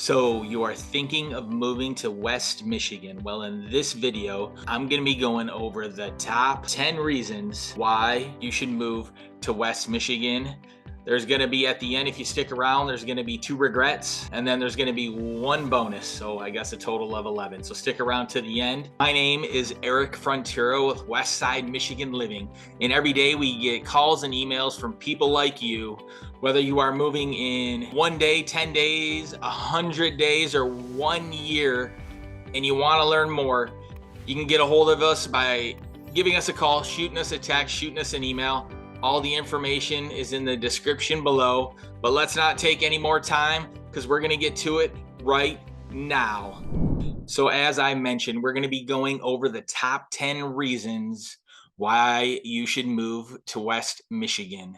So you are thinking of moving to West Michigan. Well, in this video, I'm going to be going over the top 10 reasons why you should move to West Michigan. There's going to be at the end, if you stick around, there's going to be 2 regrets, and then there's going to be 1 bonus. So I guess a total of 11. So stick around to the end. My name is Eric Frontiero with Westside Michigan Living. And every day we get calls and emails from people like you, whether you are moving in 1 day, 10 days, 100 days, or 1 year, and you want to learn more, you can get a hold of us by giving us a call, shooting us a text, shooting us an email. All the information is in the description below. But let's not take any more time because we're going to get to it right now. So as I mentioned, we're going to be going over the top 10 reasons why you should move to West Michigan.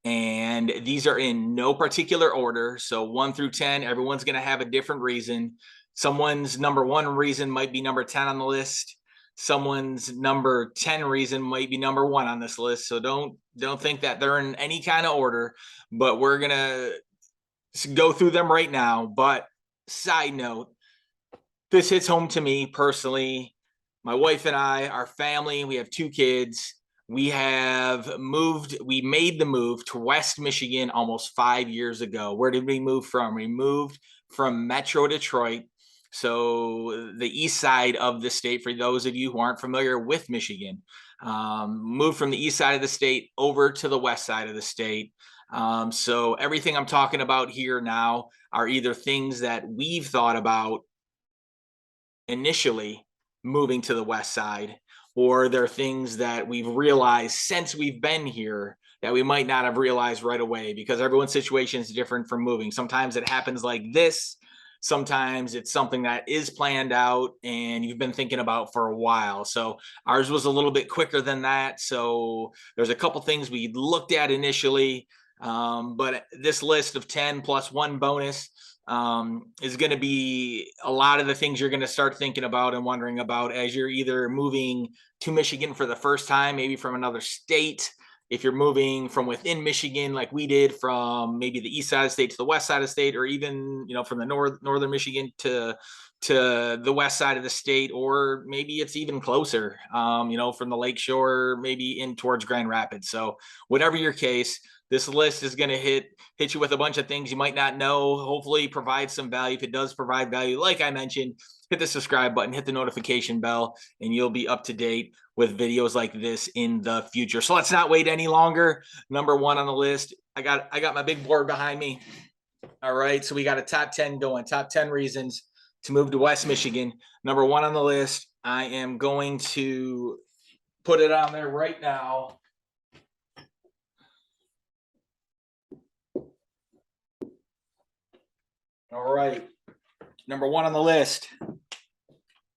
And these are in no particular order. So 1 through 10, everyone's going to have a different reason. Someone's number 1 reason might be number 10 on the list. Someone's number 10 reason might be number 1 on this list. So don't think that they're in any kind of order, but we're going to go through them right now. But side note, this hits home to me personally. My wife and I, our family, we have 2 kids. We made the move to West Michigan almost 5 years ago. Where did we move from? We moved from Metro Detroit, so the east side of the state, for those of you who aren't familiar with Michigan. Moved from the east side of the state over to the west side of the state. So everything I'm talking about here now are either things that we've thought about initially moving to the west side, or there are things that we've realized since we've been here that we might not have realized right away, because everyone's situation is different from moving. Sometimes it happens like this. Sometimes it's something that is planned out and you've been thinking about for a while. So ours was a little bit quicker than that. So there's a couple things we looked at initially, but this list of 10 plus 1 bonus is going to be a lot of the things you're going to start thinking about and wondering about as you're either moving to Michigan for the first time, maybe from another state. If you're moving from within Michigan, like we did, from maybe the east side of the state to the west side of the state, or even, from the northern Michigan to the west side of the state, or maybe it's even closer, from the lake shore, maybe in towards Grand Rapids. So whatever your case, this list is going to hit you with a bunch of things you might not know. Hopefully provide some value. If it does provide value, like I mentioned, hit the subscribe button, hit the notification bell, and you'll be up to date with videos like this in the future. So let's not wait any longer. Number 1 on the list, I got my big board behind me. All right, so we got a top 10 going. Top 10 reasons to move to West Michigan. Number 1 on the list, I am going to put it on there right now. All right, number 1 on the list,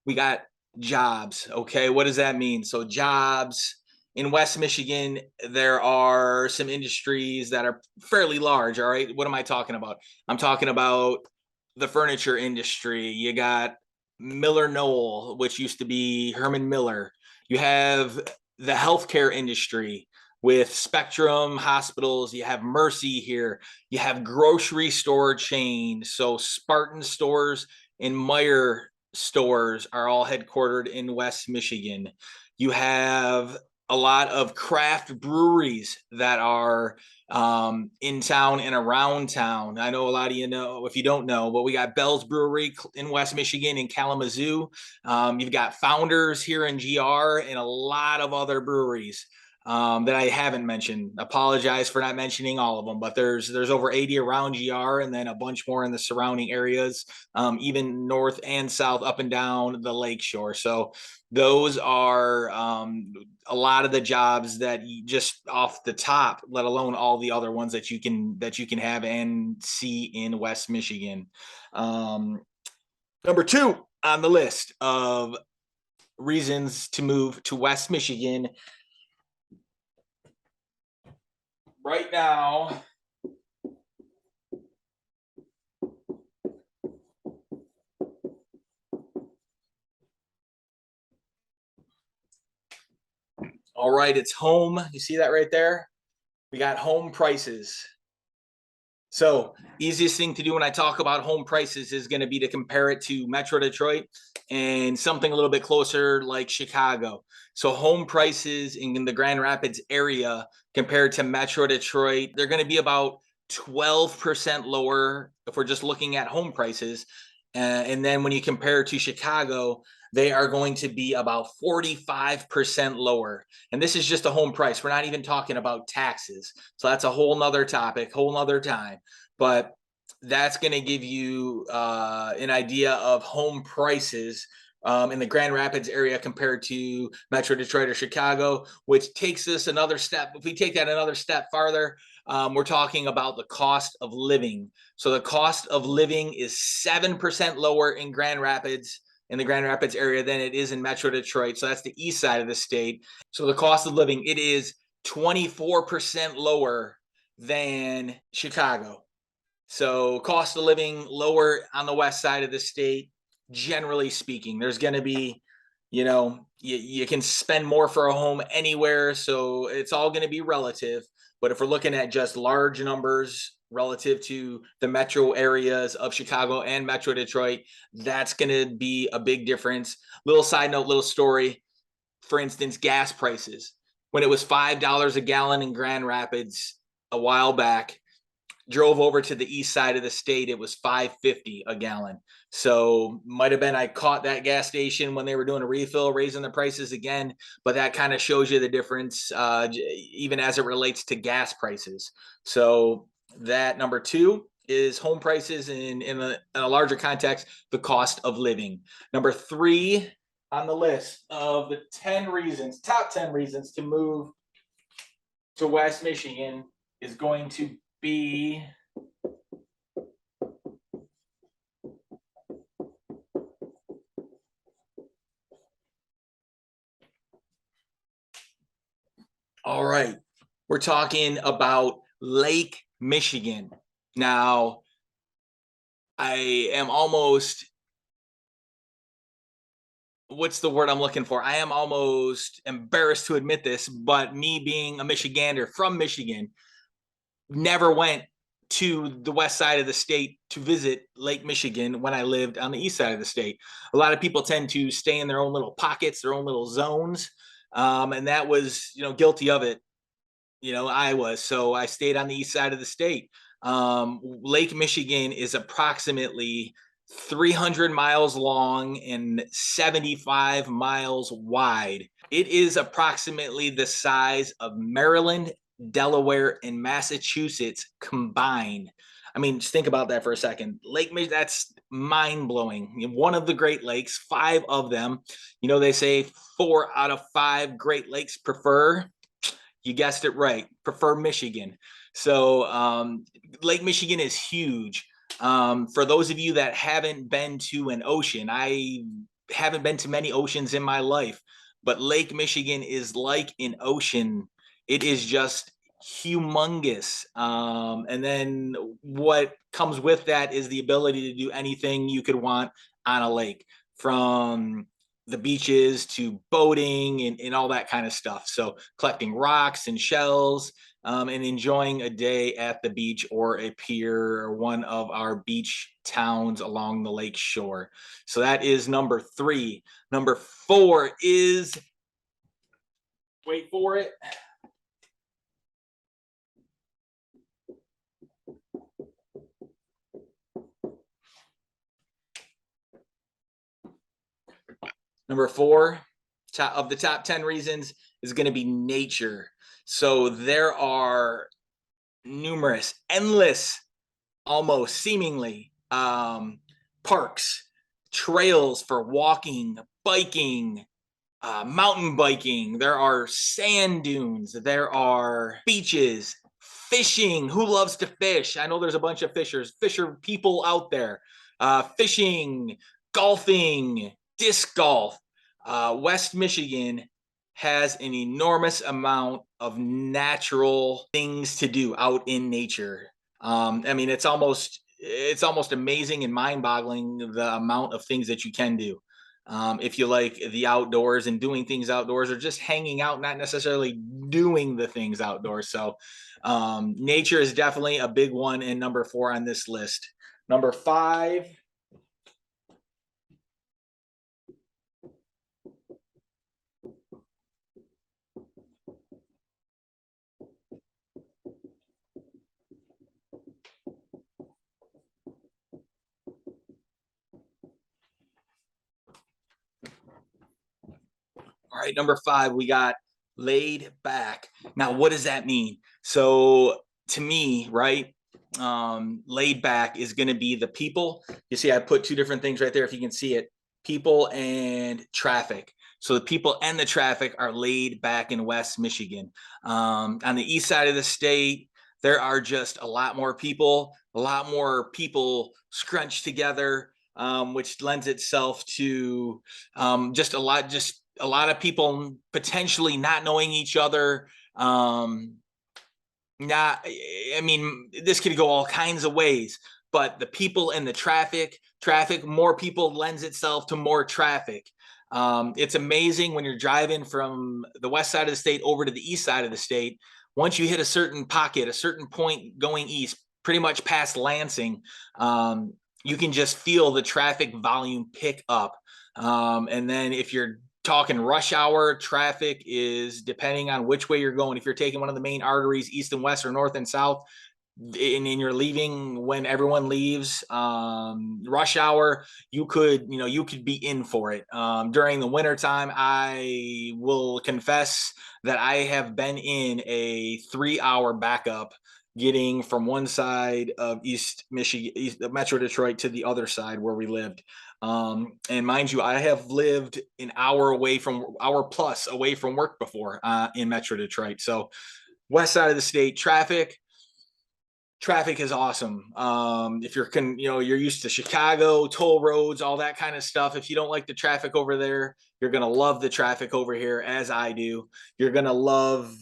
we got jobs. Okay, what does that mean? So jobs in West Michigan, there are some industries that are fairly large. All right, what am I talking about? I'm talking about the furniture industry. You got Miller Knoll, which used to be Herman Miller. You have the healthcare industry with Spectrum Hospitals. You have Mercy here. You have grocery store chains. So Spartan Stores and Meyer Stores are all headquartered in West Michigan. You have a lot of craft breweries that are in town and around town. I know a lot of you know, if you don't know, but we got Bell's Brewery in West Michigan in Kalamazoo. You've got Founders here in GR and a lot of other breweries that I haven't mentioned. Apologize for not mentioning all of them, but there's over 80 around GR, and then a bunch more in the surrounding areas, even north and south, up and down the lakeshore. So those are a lot of the jobs that you just off the top, let alone all the other ones that you can have and see in West Michigan. Number 2 on the list of reasons to move to West Michigan right now, all right, it's home. You see that right there? We got home prices. So easiest thing to do when I talk about home prices is going to be to compare it to Metro Detroit and something a little bit closer like Chicago. So home prices in the Grand Rapids area compared to Metro Detroit, they're going to be about 12% lower if we're just looking at home prices. And then when you compare to Chicago, they are going to be about 45% lower. And this is just a home price. We're not even talking about taxes. So that's a whole nother topic, whole nother time. But that's going to give you an idea of home prices in the Grand Rapids area compared to Metro Detroit or Chicago, which takes us another step. If we take that another step farther, we're talking about the cost of living. So the cost of living is 7% lower in Grand Rapids, in the Grand Rapids area, than it is in Metro Detroit. So that's the east side of the state. So the cost of living, it is 24% lower than Chicago. So cost of living lower on the west side of the state, generally speaking. There's going to be, you can spend more for a home anywhere. So it's all going to be relative. But if we're looking at just large numbers relative to the metro areas of Chicago and Metro Detroit, that's going to be a big difference. Little side note, little story. For instance, gas prices. When it was $5 a gallon in Grand Rapids a while back, drove over to the east side of the state, it was $5.50 a gallon. So might have been I caught that gas station when they were doing a refill, raising the prices again. But that kind of shows you the difference, even as it relates to gas prices. So that number two is home prices in a larger context, the cost of living. Number three on the list of the 10 reasons, top 10 reasons to move to West Michigan is going to be all right. We're talking about Lake Michigan. Now, I am almost, what's the word I'm looking for? I am almost embarrassed to admit this, but me being a Michigander from Michigan, never went to the west side of the state to visit Lake Michigan when I lived on the east side of the state. A lot of people tend to stay in their own little pockets, their own little zones. And that was, guilty of it. I was. So I stayed on the east side of the state. Lake Michigan is approximately 300 miles long and 75 miles wide. It is approximately the size of Maryland, Delaware, and Massachusetts combined. I mean, just think about that for a second. Lake Michigan, that's mind blowing. One of the Great Lakes, five of them. They say 4 out of 5 Great Lakes prefer, you guessed it right, prefer Michigan. So Lake Michigan is huge. For those of you that haven't been to an ocean, I haven't been to many oceans in my life, but Lake Michigan is like an ocean. It is just humongous. And then what comes with that is the ability to do anything you could want on a lake, from the beaches to boating and all that kind of stuff. So collecting rocks and shells, and enjoying a day at the beach or a pier or one of our beach towns along the lake shore. So that is number 3. Number 4 is, wait for it, number 4 of the top 10 reasons is going to be nature. So there are numerous, endless, almost seemingly, parks, trails for walking, biking, mountain biking. There are sand dunes. There are beaches, fishing. Who loves to fish? I know there's a bunch of fisher people out there. Fishing, golfing, disc golf. West Michigan has an enormous amount of natural things to do out in nature. I mean, it's almost amazing and mind-boggling the amount of things that you can do. If you like the outdoors and doing things outdoors, or just hanging out, not necessarily doing the things outdoors. So Nature is definitely a big one, and number 4 on this list. Number 5. All right, number 5, we got laid back. Now, what does that mean? So, to me, right, laid back is going to be the people. You see, I put 2 different things right there if you can see it: people and traffic. So, the people and the traffic are laid back in West Michigan. On the east side of the state, there are just a lot more people scrunched together, which lends itself to just a lot of people potentially not knowing each other. Not, I mean, this could go all kinds of ways, but the people and the traffic, more people lends itself to more traffic. It's amazing when you're driving from the west side of the state over to the east side of the state. Once you hit a certain pocket, a certain point going east, pretty much past Lansing, you can just feel the traffic volume pick up. And then if you're talking rush hour, traffic is, depending on which way you're going, if you're taking one of the main arteries, east and west or north and south, and you're leaving when everyone leaves, rush hour, you could be in for it. During the wintertime, I will confess that I have been in a 3-hour backup getting from one side of East Michigan, Metro Detroit, to the other side where we lived. And mind you, I have lived an hour plus away from work before, in Metro Detroit. So west side of the state, traffic is awesome. If you're used to Chicago, toll roads, all that kind of stuff. If you don't like the traffic over there, you're going to love the traffic over here, as I do. You're going to love,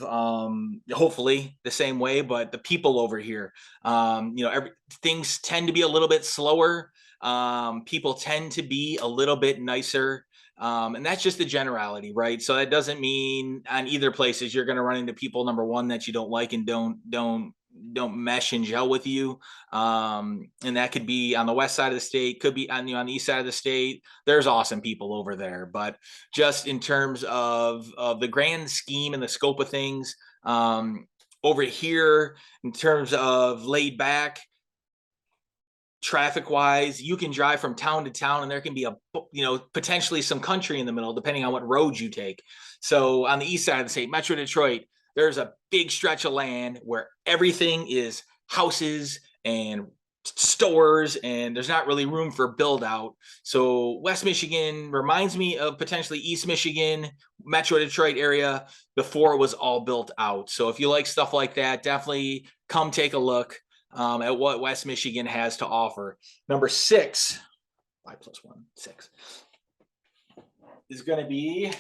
hopefully the same way, but the people over here, things tend to be a little bit slower. People tend to be a little bit nicer. And that's just the generality, right? So that doesn't mean on either places you're going to run into people, number one, that you don't like and don't mesh and gel with you. And that could be on the west side of the state, could be on the east side of the state. There's awesome people over there, but just in terms of the grand scheme and the scope of things, over here, in terms of laid back, traffic wise, you can drive from town to town and there can be potentially some country in the middle, depending on what road you take. So on the east side of the state, Metro Detroit, there's a big stretch of land where everything is houses and stores, and there's not really room for build out. So West Michigan reminds me of potentially East Michigan, Metro Detroit area before it was all built out. So if you like stuff like that, definitely come take a look at what West Michigan has to offer. Number 6, 5 + 1, 6, is going to be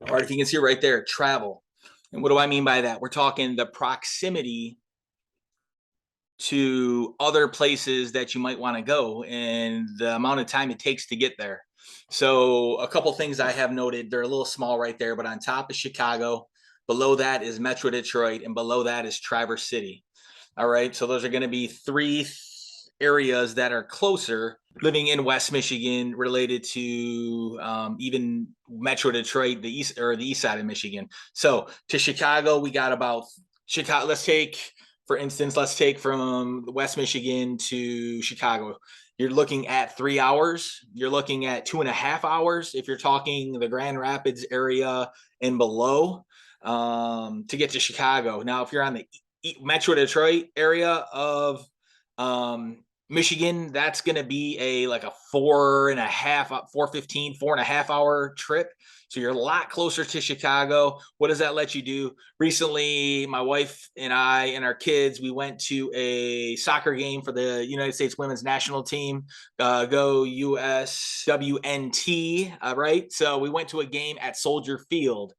all right, if you can see right there, travel. And what do I mean by that? We're talking the proximity to other places that you might want to go and the amount of time it takes to get there. So a couple things I have noted, they're a little small right there, but on top is Chicago, below that is Metro Detroit, and below that is Traverse City. All right, so those are going to be 3 areas that are closer living in West Michigan related to even Metro Detroit, the east side of Michigan. So to Chicago, we got about Chicago. Let's take from West Michigan to Chicago. You're looking at 3 hours. You're looking at 2.5 hours if you're talking the Grand Rapids area and below, to get to Chicago. Now, if you're on the Metro Detroit area of Michigan, that's going to be like a 4.5, 4:15, 4.5 hour trip. So you're a lot closer to Chicago. What does that let you do? Recently, my wife and I and our kids, we went to a soccer game for the United States women's national team. Go USWNT, right? So we went to a game at Soldier Field.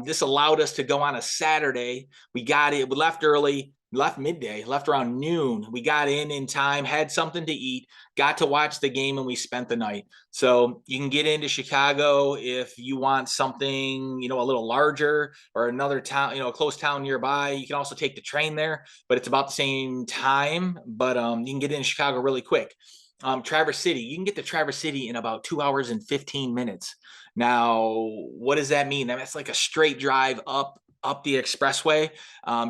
This allowed us to go on a Saturday. We left early, left midday, left around noon. We got in time, had something to eat, got to watch the game, and we spent the night. So you can get into Chicago if you want something, a little larger, or another town, a close town nearby. You can also take the train there, but it's about the same time. But you can get into Chicago really quick. Traverse City, you can get to Traverse City in about 2 hours and 15 minutes. Now, what does that mean? That's like a straight drive up the expressway.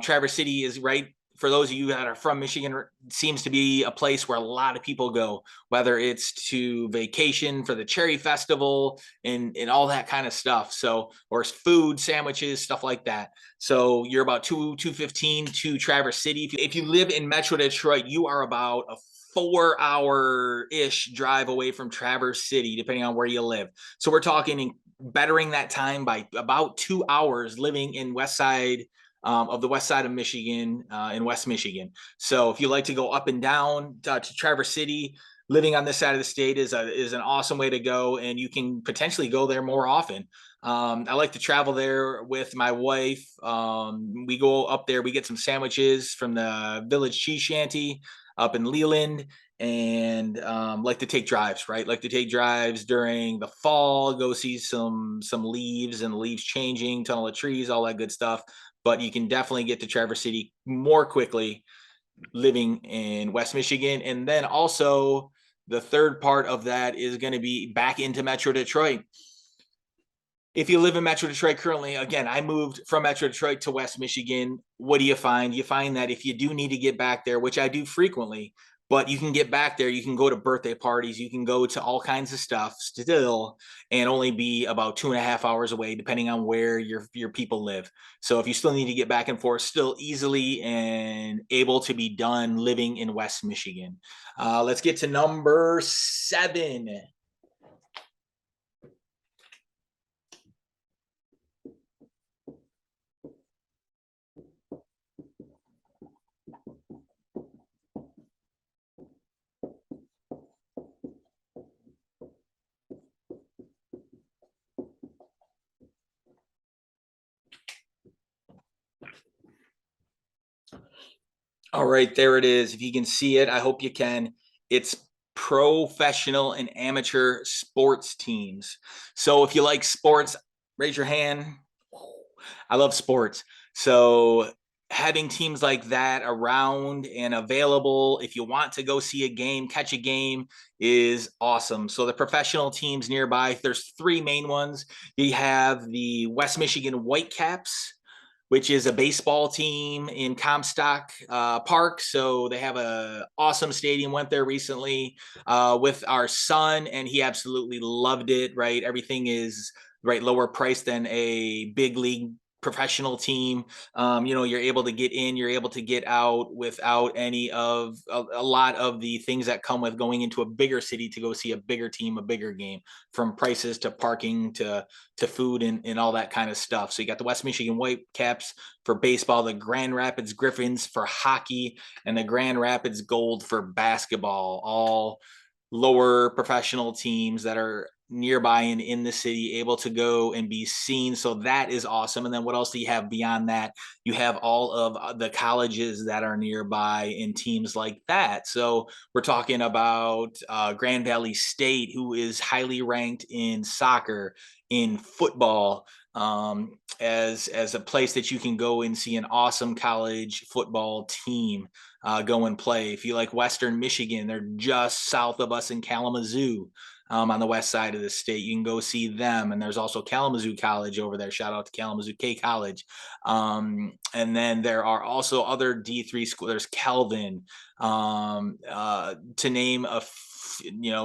Traverse City is right, for those of you that are from Michigan, seems to be a place where a lot of people go, whether it's to vacation for the Cherry Festival and all that kind of stuff. So, or food, sandwiches, stuff like that. So you're about 2:15 to Traverse City. If you live in Metro Detroit, you are about a 4 hour-ish drive away from Traverse City, depending on where you live. So we're talking bettering that time by about 2 hours living in west side of the west side of Michigan, in West Michigan. So if you like to go up and down to Traverse City, living on this side of the state is an awesome way to go, and you can potentially go there more often. I like to travel there with my wife. We go up there, we get some sandwiches from the Village Cheese Shanty up in Leland, and like to take drives, right? Like to take drives during the fall, go see some leaves and leaves changing, tunnel of trees, all that good stuff. But you can definitely get to Traverse City more quickly living in West Michigan. And then also the third part of that is going to be back into Metro Detroit. If you live in Metro Detroit currently, again, I moved from Metro Detroit to West Michigan. What do you find? You find that if you do need to get back there, which I do frequently, but you can get back there, you can go to birthday parties, you can go to all kinds of stuff still, and only be about 2.5 hours away, depending on where your people live. So if you still need to get back and forth, still easily and able to be done living in West Michigan. Let's get to number 7. All right, there it is. If you can see it, I hope you can. It's professional and amateur sports teams. So if you like sports, raise your hand. I love sports. So having teams like that around and available, if you want to go see a game, catch a game, is awesome. So the professional teams nearby, there's 3 main ones. You have the West Michigan Whitecaps, which is a baseball team in Comstock Park. So they have a awesome stadium. Went there recently with our son, and he absolutely loved it. Right, everything is right lower price than a big league professional team. You're able to get in, you're able to get out without any of a lot of the things that come with going into a bigger city to go see a bigger team, a bigger game, from prices to parking to food and all that kind of stuff. So you got the West Michigan Whitecaps for baseball, the Grand Rapids Griffins for hockey, and the Grand Rapids Gold for basketball, all lower professional teams that are nearby and in the city, able to go and be seen. So that is awesome. And then what else do you have beyond that? You have all of the colleges that are nearby and teams like that. So we're talking about Grand Valley State, who is highly ranked in soccer, in football, as a place that you can go and see an awesome college football team go and play. If you like Western Michigan, they're just south of us in Kalamazoo. On the west side of the state, you can go see them. And there's also Kalamazoo College over there. Shout out to Kalamazoo K College. And then there are also other D3 schools. There's Kelvin, to name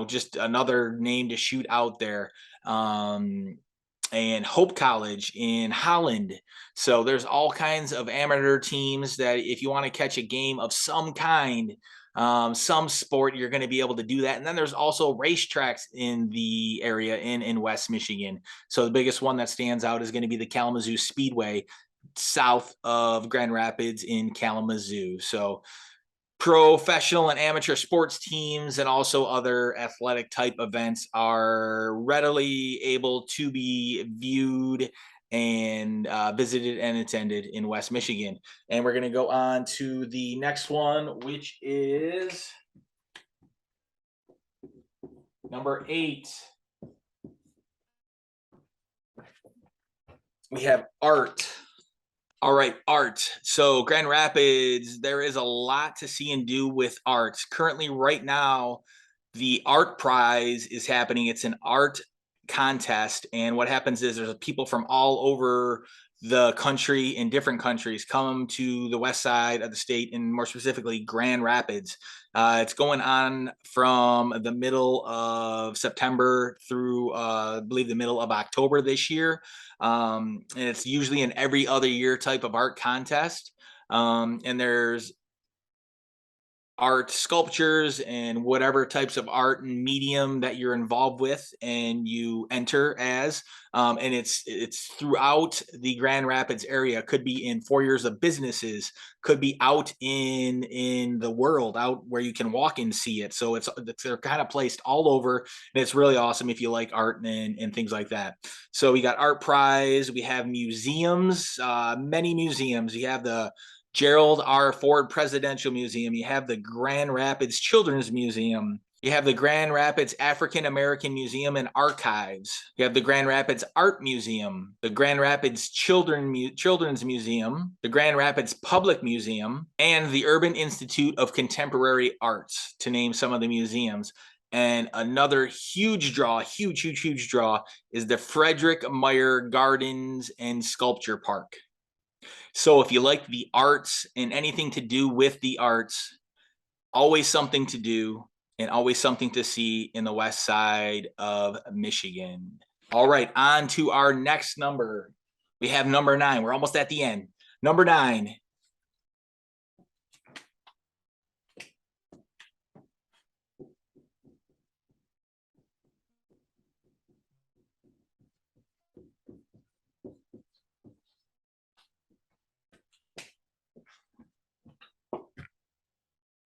just another name to shoot out there. And Hope College in Holland. So there's all kinds of amateur teams that if you want to catch a game of some kind, some sport, you're going to be able to do that. And then there's also racetracks in the area in West Michigan. So the biggest one that stands out is going to be the Kalamazoo Speedway south of Grand Rapids in Kalamazoo. So professional and amateur sports teams and also other athletic type events are readily able to be viewed and visited and attended in West Michigan. And we're going to go on to the next one, which is number 8. We have art. All right, art. So Grand Rapids, there is a lot to see and do with art. Currently, right now, the art prize is happening. It's an art contest. And what happens is there's people from all over the country in different countries come to the west side of the state, and more specifically Grand Rapids. It's going on from the middle of September through I believe the middle of October this year. And it's usually an every other year type of art contest. And there's art sculptures and whatever types of art and medium that you're involved with and you enter as, and it's throughout the Grand Rapids area. Could be in foyers of businesses, could be out in the world, out where you can walk and see it. So they're kind of placed all over, and it's really awesome if you like art and things like that. So we got art prize, we have museums, many museums. You have the Gerald R. Ford Presidential Museum. You have the Grand Rapids Children's Museum. You have the Grand Rapids African American Museum and Archives. You have the Grand Rapids Art Museum, the Grand Rapids Children's Museum, the Grand Rapids Public Museum, and the Urban Institute of Contemporary Arts, to name some of the museums. And another huge draw, huge draw, is the Frederick Meyer Gardens and Sculpture Park. So if you like the arts and anything to do with the arts, always something to do and always something to see in the west side of Michigan. All right, on to our next number. We have number 9. We're almost at the end. Number 9.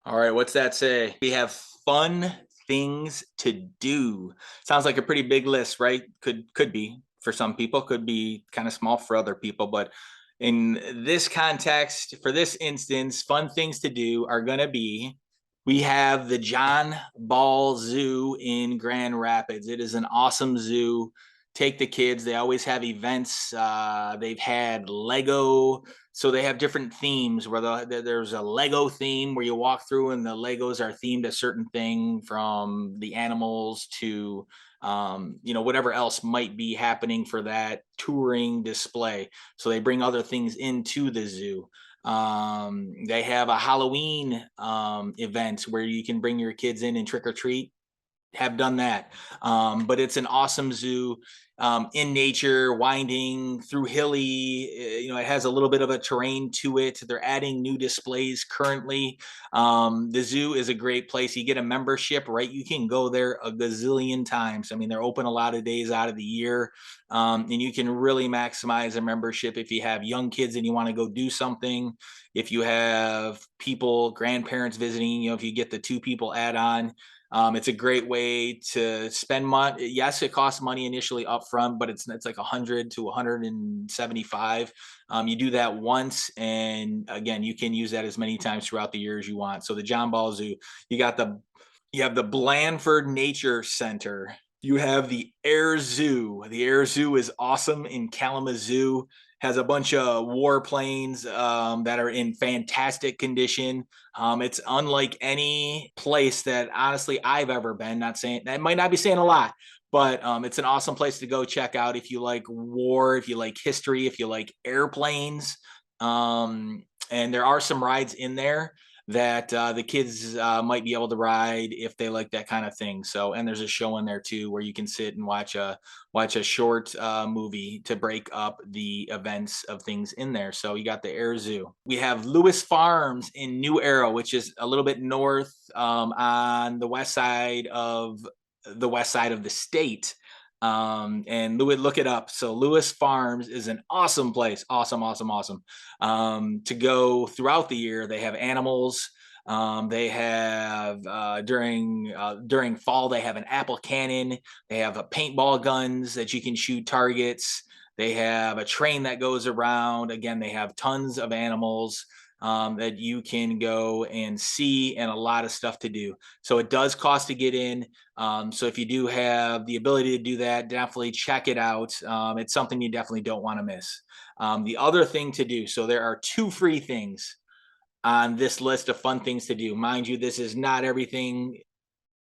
All right, what's that say? We have fun things to do. Sounds like a pretty big list, right? Could be for some people, could be kind of small for other people, but in this context, for this instance, fun things to do are going to be, we have the John Ball Zoo in Grand Rapids. It is an awesome zoo. Take the kids. They always have events. They've had Lego. So they have different themes where there's a Lego theme where you walk through and the Legos are themed a certain thing, from the animals to whatever else might be happening for that touring display. So they bring other things into the zoo. They have a Halloween event where you can bring your kids in and trick or treat. Have done that. But it's an awesome zoo, in nature, winding through hilly. It has a little bit of a terrain to it. They're adding new displays currently. The zoo is a great place. You get a membership, right? You can go there a gazillion times. I mean, they're open a lot of days out of the year, and you can really maximize a membership if you have young kids and you want to go do something. If you have people, grandparents visiting, if you get the 2 people add-on, it's a great way to spend money. Yes, it costs money initially upfront, but it's like 100 to 175. You do that once, and again, you can use that as many times throughout the year as you want. So the John Ball Zoo, you have the Blandford Nature Center. You have the Air Zoo. The Air Zoo is awesome in Kalamazoo. Has a bunch of warplanes that are in fantastic condition. It's unlike any place that honestly I've ever been. Not saying that, might not be saying a lot, but it's an awesome place to go check out if you like war, if you like history, if you like airplanes. And there are some rides in there. that the kids might be able to ride if they like that kind of thing. So, and there's a show in there too where you can sit and watch a short movie to break up the events of things in there. So you got the Air Zoo. We have Lewis Farms in New Arrow, which is a little bit north on the west side of the state. And look it up. So Lewis Farms is an awesome place. Awesome, awesome, awesome. To go throughout the year. They have animals. They have during fall, they have an apple cannon. They have a paintball guns that you can shoot targets. They have a train that goes around. Again, they have tons of animals that you can go and see, and a lot of stuff to do. So it does cost to get in. So if you do have the ability to do that, definitely check it out. It's something you definitely don't want to miss. The other thing to do, so there are 2 free things on this list of fun things to do. Mind you, this is not everything.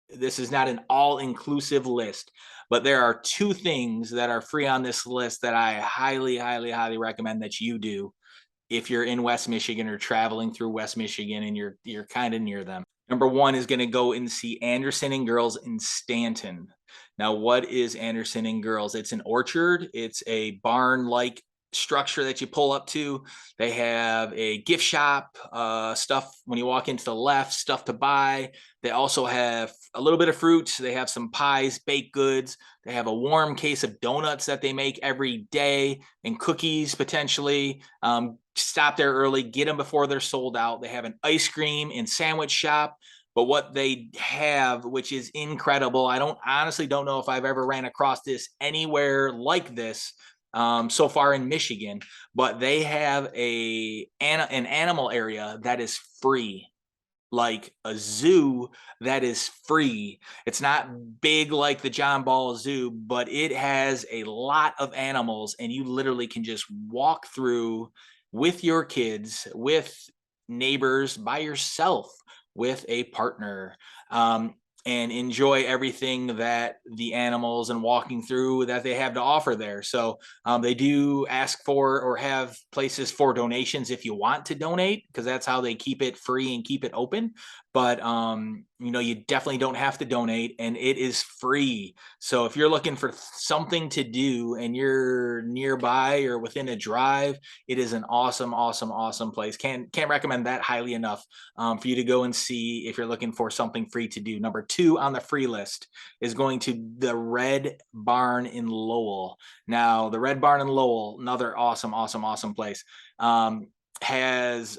This is not an all-inclusive list, but there are 2 things that are free on this list that I highly, highly, highly recommend that you do if you're in West Michigan or traveling through West Michigan and you're kind of near them. Number 1 is going to go and see Anderson and Girls in Stanton. Now, what is Anderson and Girls? It's an orchard. It's a barn-like structure that you pull up to. They have a gift shop, stuff when you walk into the left, stuff to buy. They also have a little bit of fruit. They have some pies, baked goods. They have a warm case of donuts that they make every day, and cookies potentially. Stop there early, get them before they're sold out. They have an ice cream and sandwich shop. But what they have, which is incredible, I honestly don't know if I've ever ran across this anywhere like this so far in Michigan, but they have an animal area that is free, like a zoo that is free. It's not big like the John Ball Zoo, but it has a lot of animals, and you literally can just walk through with your kids, with neighbors, by yourself, with a partner. And enjoy everything that the animals and walking through that they have to offer there. So they do ask for or have places for donations if you want to donate, because that's how they keep it free and keep it open. But you definitely don't have to donate, and it is free. So if you're looking for something to do and you're nearby or within a drive, it is an awesome, awesome, awesome place. Can't recommend that highly enough for you to go and see if you're looking for something free to do. Number 2 on the free list is going to the Red Barn in Lowell. Now, the Red Barn in Lowell, another awesome, awesome, awesome place, has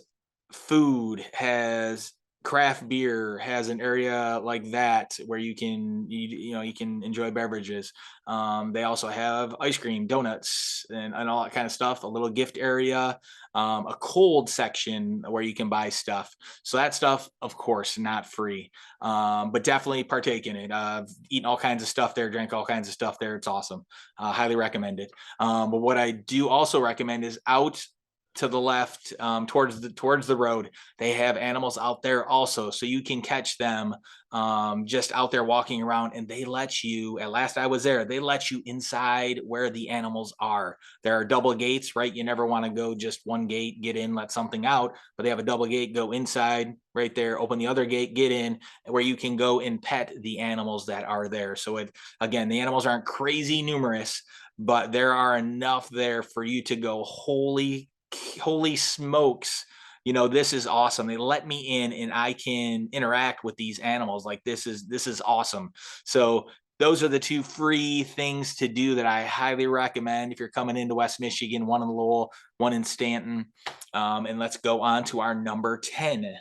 food, has craft beer, has an area like that where you can enjoy beverages. They also have ice cream, donuts, and all that kind of stuff. A little gift area, a cold section where you can buy stuff. So that stuff, of course, not free, but definitely partake in it. Eaten all kinds of stuff there, drank all kinds of stuff there. It's awesome. Highly recommend it. But what I do also recommend is out to the left, towards the road. They have animals out there also, so you can catch them just out there walking around, and they let you, at last I was there, they let you inside where the animals are. There are double gates, right? You never want to go just one gate, get in, let something out, but they have a double gate, go inside right there, open the other gate, get in, where you can go and pet the animals that are there. So again, the animals aren't crazy numerous, but there are enough there for you to go, holy smokes, this is awesome. They let me in and I can interact with these animals. Like, this is awesome. So those are the 2 free things to do that I highly recommend if you're coming into West Michigan, one in Lowell, one in Stanton. And let's go on to our number 10.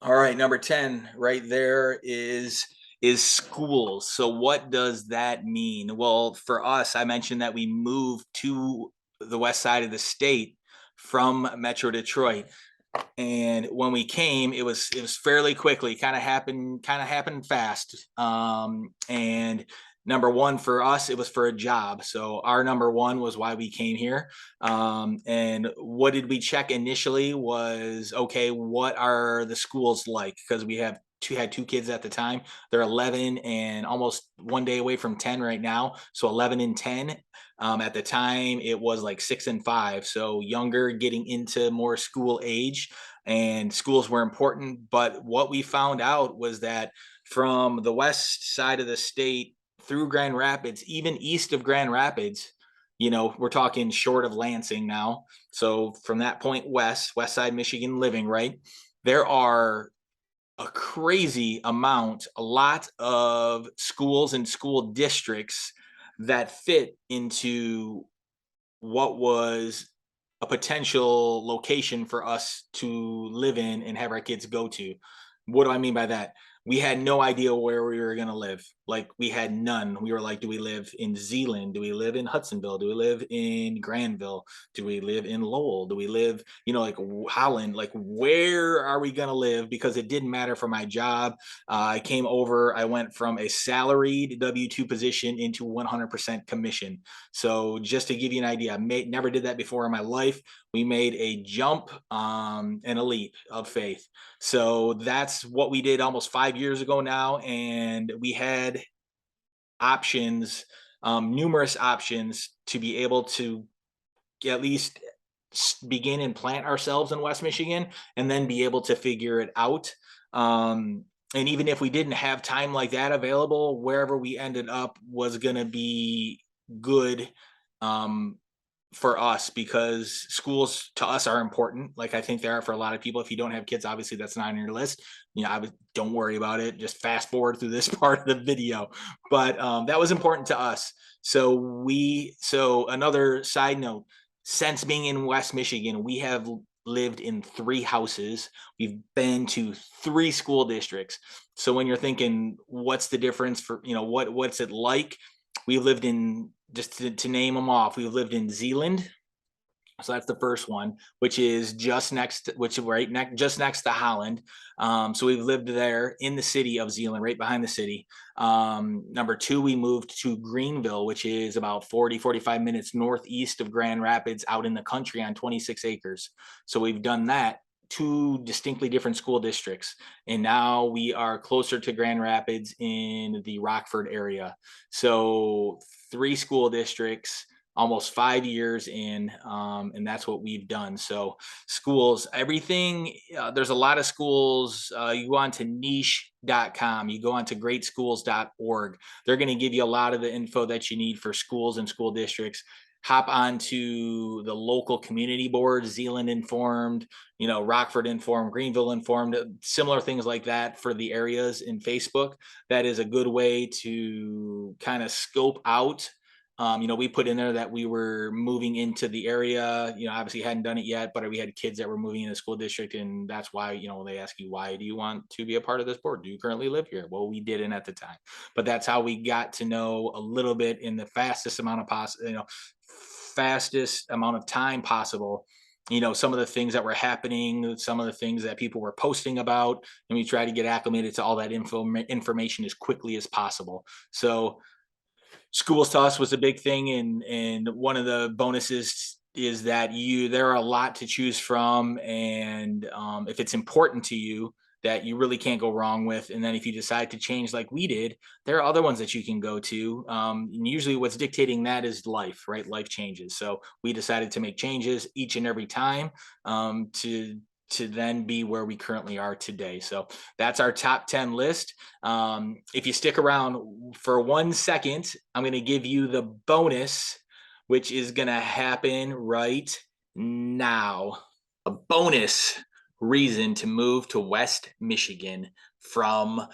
All right, number 10 right there is schools. So what does that mean? Well, for us, I mentioned that we moved to the west side of the state from Metro Detroit. And when we came, it was fairly quickly, kind of happened fast. And number 1 for us, it was for a job. So our number 1 was why we came here. And what did we check initially was, okay, what are the schools like? Because we have had two kids at the time. They're 11 and almost one day away from 10 right now. So 11 and 10. At the time, it was like 6 and 5. So younger, getting into more school age, and schools were important. But what we found out was that from the west side of the state through Grand Rapids, even east of Grand Rapids, we're talking short of Lansing now. So from that point west side Michigan living, right? There are a lot of schools and school districts that fit into what was a potential location for us to live in and have our kids go to. What do I mean by that? We had no idea where we were going to live. Like, we had none. We were like, do we live in Zeeland? Do we live in Hudsonville? Do we live in Granville? Do we live in Lowell? Do we live, like Holland? Like, where are we going to live? Because it didn't matter for my job. I went from a salaried W-2 position into 100% commission. So just to give you an idea, never did that before in my life. We made a jump and a leap of faith. So that's what we did almost 5 years ago now. And we had options, numerous options to be able to at least begin and plant ourselves in West Michigan and then be able to figure it out. And even if we didn't have time like that available, wherever we ended up was going to be good for us, because schools to us are important. Like, I think they are for a lot of people. If you don't have kids, obviously that's not on your list. Don't worry about it. Just fast forward through this part of the video. But that was important to us. So another side note, since being in West Michigan, we have lived in 3 houses. We've been to 3 school districts. So when you're thinking, what's the difference for, what's it like? We've lived in, just to name them off, we've lived in Zeeland. So that's the first one, which is just next to Holland. So we've lived there in the city of Zeeland, right behind the city. Number 2, we moved to Greenville, which is about 45 minutes northeast of Grand Rapids, out in the country on 26 acres. So we've done that. 2 distinctly different school districts. And now we are closer to Grand Rapids in the Rockford area. So 3 school districts, almost 5 years in, and that's what we've done. So schools, everything, there's a lot of schools. You go on to niche.com, you go on to greatschools.org. They're going to give you a lot of the info that you need for schools and school districts. Hop onto the local community boards, Zeeland Informed, Rockford Informed, Greenville Informed, similar things like that for the areas in Facebook. That is a good way to kind of scope out. We put in there that we were moving into the area, obviously hadn't done it yet, but we had kids that were moving in the school district. And that's why, they ask you, why do you want to be a part of this board? Do you currently live here? Well, we didn't at the time, but that's how we got to know a little bit in the fastest amount of time possible, some of the things that were happening, some of the things that people were posting about, and we try to get acclimated to all that information as quickly as possible. So schools to us was a big thing, and one of the bonuses is that there are a lot to choose from, and if it's important to you, that you really can't go wrong with. And then if you decide to change like we did, there are other ones that you can go to. And usually what's dictating that is life, right? Life changes. So we decided to make changes each and every time to then be where we currently are today. So that's our top 10 list. If you stick around for 1 second, I'm going to give you the bonus, which is going to happen right now. A bonus reason to move to West Michigan from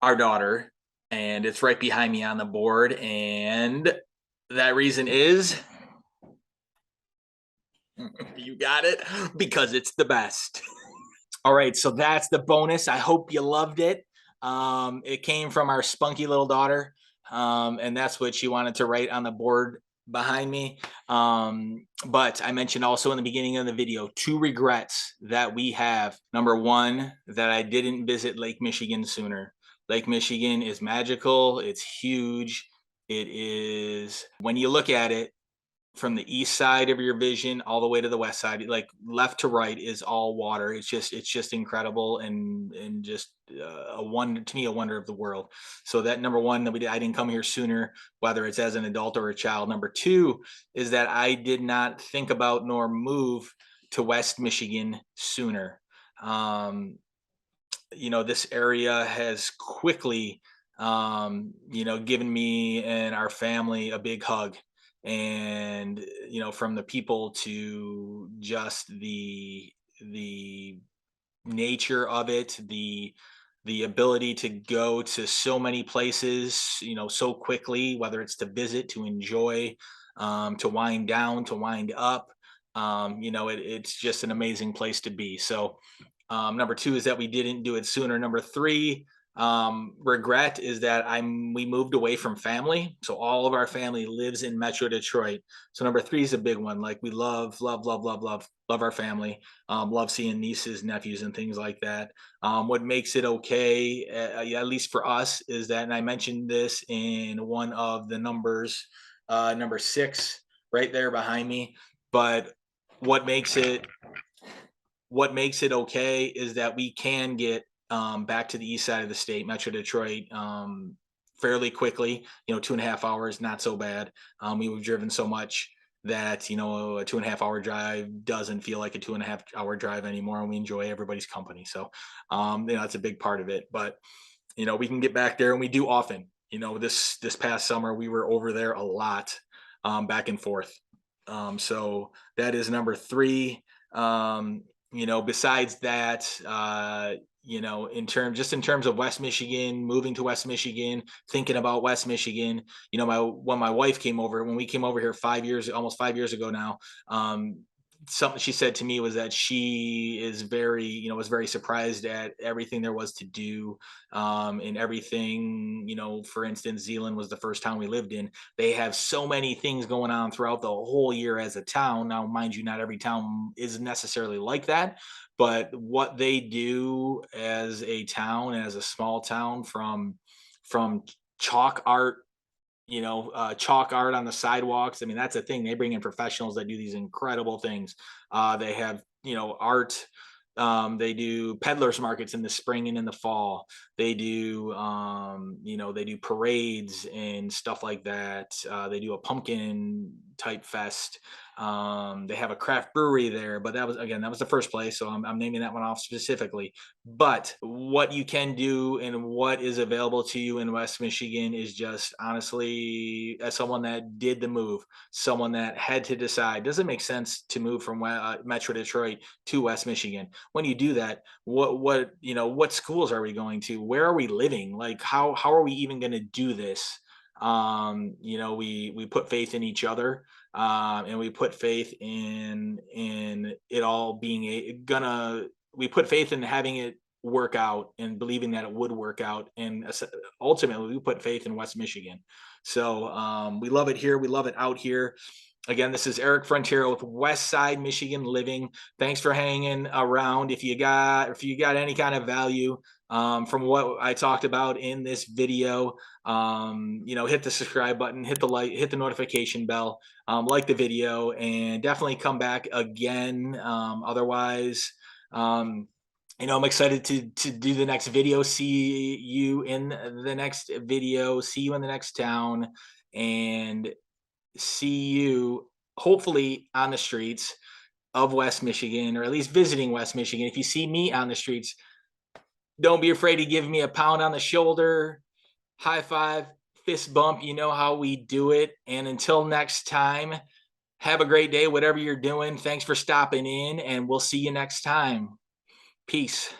our daughter, and it's right behind me on the board. And that reason is, you got it, because it's the best. All right, so that's the bonus. I hope you loved it. It came from our spunky little daughter, and that's what she wanted to write on the board behind me. But I mentioned also in the beginning of the video, 2 regrets that we have. Number 1, that I didn't visit Lake Michigan sooner. Lake Michigan is magical. It's huge. It is, when you look at it, from the east side of your vision all the way to the west side, like left to right, is all water. It's just incredible, and just a wonder to me, a wonder of the world. So that number one, that I didn't come here sooner, whether it's as an adult or a child. Number two is that I did not think about nor move to West Michigan sooner. Um, this area has quickly, given me and our family a big hug. And, from the people to just the nature of it, the ability to go to so many places, so quickly, whether it's to visit, to enjoy, to wind down, to wind up. It's just an amazing place to be. So, number two is that we didn't do it sooner. Number three, regret, is that we moved away from family. So all of our family lives in Metro Detroit. So number three is a big one. Like, we love, love, love, love, love, love our family. Love seeing nieces, nephews, and things like that. What makes it okay, yeah, at least for us, is that, and I mentioned this in one of the numbers, number six, right there behind me. But what makes it what makes it okay is that we can get, back to the east side of the state, Metro Detroit, fairly quickly. 2.5 hours, not so bad. We've driven so much that, a 2.5 hour drive doesn't feel like a 2.5 hour drive anymore, and we enjoy everybody's company. So, that's a big part of it. But, we can get back there, and we do often. This past summer we were over there a lot, back and forth. So that is number three. Besides that, in terms of West Michigan, moving to West Michigan, thinking about West Michigan, when my wife came over, when we came over here 5 years, almost 5 years ago now, something she said to me was that she is was very surprised at everything there was to do, and everything. For instance, Zeeland was the first town we lived in. They have so many things going on throughout the whole year as a town. Now, mind you, not every town is necessarily like that, but what they do as a town, as a small town, from chalk art, chalk art on the sidewalks. I mean, that's a thing. They bring in professionals that do these incredible things. They have, art. They do peddlers markets in the spring and in the fall. They do parades and stuff like that. They do a pumpkin type fest. They have a craft brewery there, but that was the first place. So I'm naming that one off specifically. But what you can do and what is available to you in West Michigan is just, honestly, as someone that did the move, someone that had to decide, does it make sense to move from Metro Detroit to West Michigan? When you do that, what schools are we going to? Where are we living? Like, how are we even going to do this? We put faith in each other, and we put faith in it all being gonna. We put faith in having it work out and believing that it would work out, and ultimately we put faith in West Michigan. So, we love it here. We love it out here. Again, this is Eric Frontiero with West Side Michigan Living. Thanks for hanging around. If you got any kind of value, from what I talked about in this video, hit the subscribe button, hit the like, hit the notification bell, like the video, and definitely come back again. Otherwise, I'm excited to do the next video. See you in the next video. See you in the next town, and see you hopefully on the streets of West Michigan, or at least visiting West Michigan. If you see me on the streets, don't be afraid to give me a pound on the shoulder, high five, fist bump. You know how we do it. And until next time, have a great day, whatever you're doing. Thanks for stopping in, and we'll see you next time. Peace.